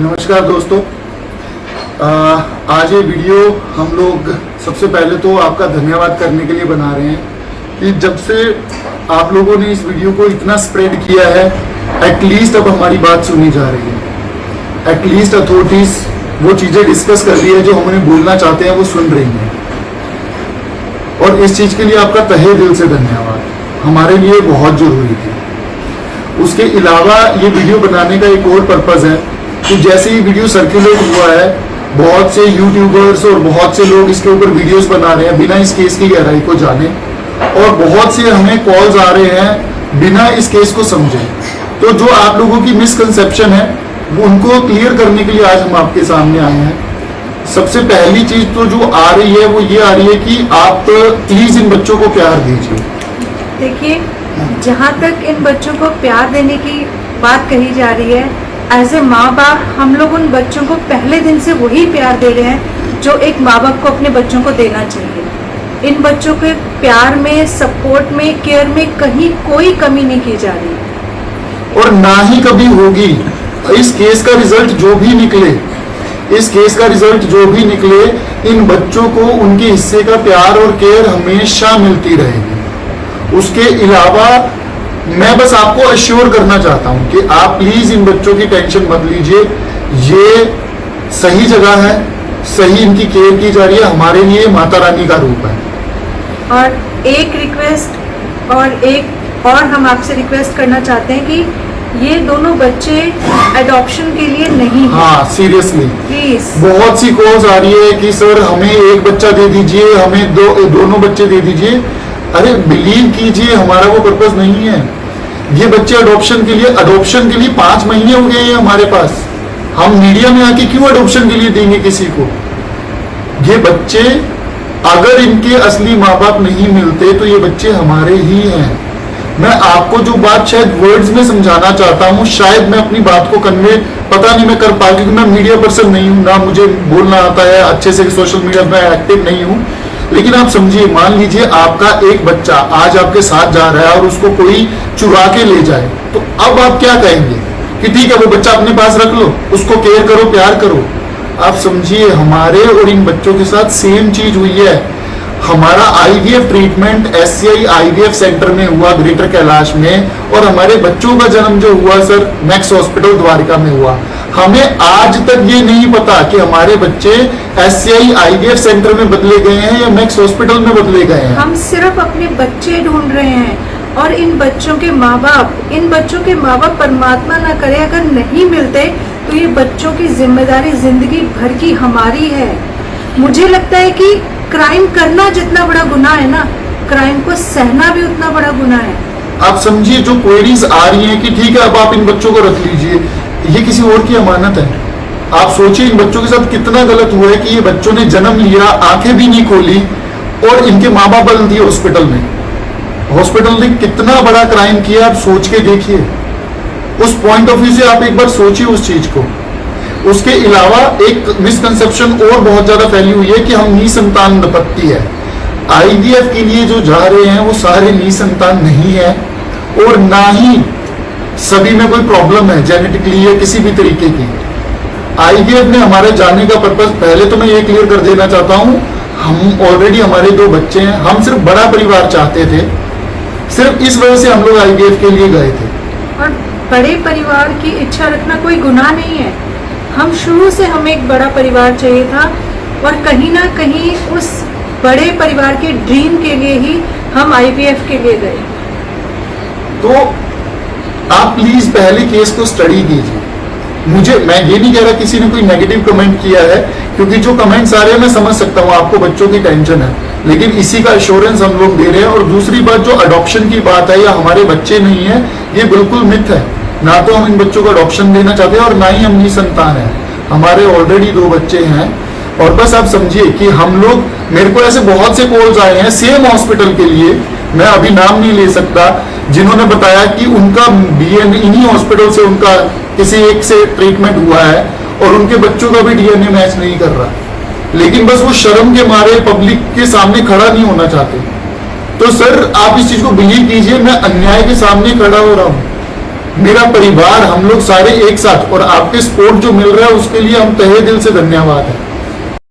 नमस्कार दोस्तों, आज ये वीडियो हम लोग सबसे पहले तो आपका धन्यवाद करने के लिए बना रहे हैं कि जब से आप लोगों ने इस वीडियो को इतना स्प्रेड किया है, एटलीस्ट अब हमारी बात सुनी जा रही है। एटलीस्ट अथॉरिटीज वो चीज़ें डिस्कस कर रही है जो हम उन्हें बोलना चाहते हैं, वो सुन रही हैं। और इस चीज़ के लिए आपका तहे दिल से धन्यवाद, हमारे लिए बहुत ज़रूरी थी। उसके अलावा ये वीडियो बनाने का एक और पर्पज़ है कि जैसे ही वीडियो सर्कुलेट हुआ है, बहुत से यूट्यूबर्स और बहुत से लोग इसके ऊपर वीडियोस बना रहे हैं बिना इस केस की गहराई को जाने, और बहुत से हमें कॉल्स आ रहे हैं बिना इस केस को समझे। तो जो आप लोगों की मिसकंसेप्शन है उनको क्लियर करने के लिए आज हम आपके सामने आए हैं। सबसे पहली चीज तो जो आ रही है वो ये आ रही है कि आप प्लीज इन बच्चों को प्यार दीजिए। देखिए, जहाँ तक इन बच्चों को प्यार देने की बात कही जा रही है, एज ए माँ बाप हम लोग उन बच्चों को पहले दिन से वही प्यार दे रहे हैं जो एक माँ बाप को अपने बच्चों को देना चाहिए। इन बच्चों के प्यार में, सपोर्ट में, केयर में कहीं कोई कमी नहीं की जा रही और ना ही कभी होगी। इस केस का रिजल्ट जो भी निकले, इन बच्चों को उनके हिस्से का प्यार और केयर हमेशा मिलती रहेगी। उसके अलावा मैं बस आपको अश्योर करना चाहता हूं कि आप प्लीज इन बच्चों की टेंशन मत लीजिए। ये सही जगह है, सही इनकी केयर की जा रही है, हमारे लिए माता रानी का रूप है। और एक रिक्वेस्ट और हम आपसे रिक्वेस्ट करना चाहते हैं कि ये दोनों बच्चे एडॉप्शन के लिए नहीं हैं। हाँ, सीरियसली प्लीज। बहुत सी कॉल्स आ रही है कि सर हमें एक बच्चा दे दीजिए, हमें दोनों बच्चे दे दीजिए। अरे बिलीव कीजिए, हमारा वो पर्पस नहीं है। ये बच्चे अडॉप्शन के लिए 5 महीने हो गए हैं हमारे पास। हम मीडिया में आके क्यों अडॉप्शन के लिए देंगे किसी को? ये बच्चे अगर इनके असली माँ बाप नहीं मिलते तो ये बच्चे हमारे ही हैं। मैं आपको जो बात शायद वर्ड्स में समझाना चाहता हूँ, शायद मैं अपनी बात को कन्वे पता नहीं मैं कर पाऊँ, क्योंकि मैं मीडिया पर्सन नहीं हूँ, ना मुझे बोलना आता है अच्छे से, सोशल मीडिया में एक्टिव नहीं हूँ। लेकिन आप समझिए, मान लीजिए आपका एक बच्चा आज आपके साथ जा रहा है और उसको कोई चुरा के ले जाए, तो अब आप क्या कहेंगे कि ठीक है वो बच्चा अपने पास रख लो, उसको केयर करो, प्यार करो। आप समझिए, हमारे और इन बच्चों के साथ सेम चीज हुई है। हमारा IVF treatment SCI IVF centre में हुआ ग्रेटर कैलाश में, और हमारे बच्चों का जन्म जो हुआ सर मैक्स हॉस्पिटल द्वारका में हुआ। हमें आज तक ये नहीं पता कि हमारे बच्चे SCI IVF सेंटर में बदले गए हैं या मैक्स हॉस्पिटल में बदले गए हैं। हम सिर्फ अपने बच्चे ढूंढ रहे हैं, और इन बच्चों के माँ बाप परमात्मा ना करे अगर नहीं मिलते तो ये बच्चों की जिम्मेदारी जिंदगी भर की हमारी है। मुझे लगता है कि क्राइम करना जितना बड़ा गुनाह है ना, क्राइम को सहना भी उतना बड़ा गुनाह है। आप समझिए, जो क्वेरीज आ रही हैं कि ठीक है अब आप इन बच्चों को रख लीजिए, ये किसी और की अमानत है। आप सोचिए इन बच्चों के साथ कितना गलत हुआ है कि ये बच्चों ने जन्म लिया, आंखें भी नहीं खोली, और इनके माँ बाप बदल दिए हॉस्पिटल में। हॉस्पिटल ने कितना बड़ा क्राइम किया, आप सोच के देखिए। उस पॉइंट ऑफ व्यू से आप एक बार सोचिए उस चीज को। उसके अलावा एक मिसकंसेप्शन और बहुत ज्यादा फैली हुई है कि हम निसंतान दंपत्ति है। IVF के लिए जो जा रहे हैं वो सारे निसंतान नहीं है, और ना ही सभी में कोई प्रॉब्लम है जेनेटिकली या किसी भी तरीके की। IVF में हमारे जाने का पर्पस, पहले तो मैं ये क्लियर कर देना चाहता हूँ, हम ऑलरेडी हमारे 2 बच्चे हैं। हम सिर्फ बड़ा परिवार चाहते थे, सिर्फ इस वजह से हम लोग IVF के लिए गए थे। और बड़े परिवार की इच्छा रखना कोई गुनाह नहीं है। हम शुरू से हमें एक बड़ा परिवार चाहिए था, और कहीं ना कहीं उस बड़े परिवार के ड्रीम के लिए ही हम IVF के लिए गए। तो आप प्लीज पहले केस को स्टडी कीजिए। मैं ये नहीं कह रहा किसी ने कोई नेगेटिव कमेंट किया है, क्योंकि जो कमेंट्स आ रहे हैं मैं समझ सकता हूँ, आपको बच्चों की टेंशन है, लेकिन इसी का एश्योरेंस हम लोग दे रहे हैं। और दूसरी बात, जो अडॉप्शन की बात है या हमारे बच्चे नहीं है, ये बिल्कुल मिथ है। ना तो हम इन बच्चों को अडॉप्शन देना चाहते हैं और ना ही हम निसंतान है। हमारे ऑलरेडी 2 बच्चे हैं। और बस आप समझिए कि हम लोग, मेरे को ऐसे बहुत से कॉल्स आए हैं सेम हॉस्पिटल के लिए, मैं अभी नाम नहीं ले सकता, जिन्होंने बताया कि उनका DNA इन्हीं हॉस्पिटल से उनका किसी एक से ट्रीटमेंट हुआ है और उनके बच्चों का भी DNA मैच नहीं कर रहा, लेकिन बस वो शर्म के मारे पब्लिक के सामने खड़ा नहीं होना चाहते। तो सर आप इस चीज को बिलीव कीजिए, मैं अन्याय के सामने खड़ा हो रहा हूँ। मेरा परिवार, हम लोग सारे एक साथ, और आपके सपोर्ट जो मिल रहा है उसके लिए हम तहे दिल से धन्यवाद है।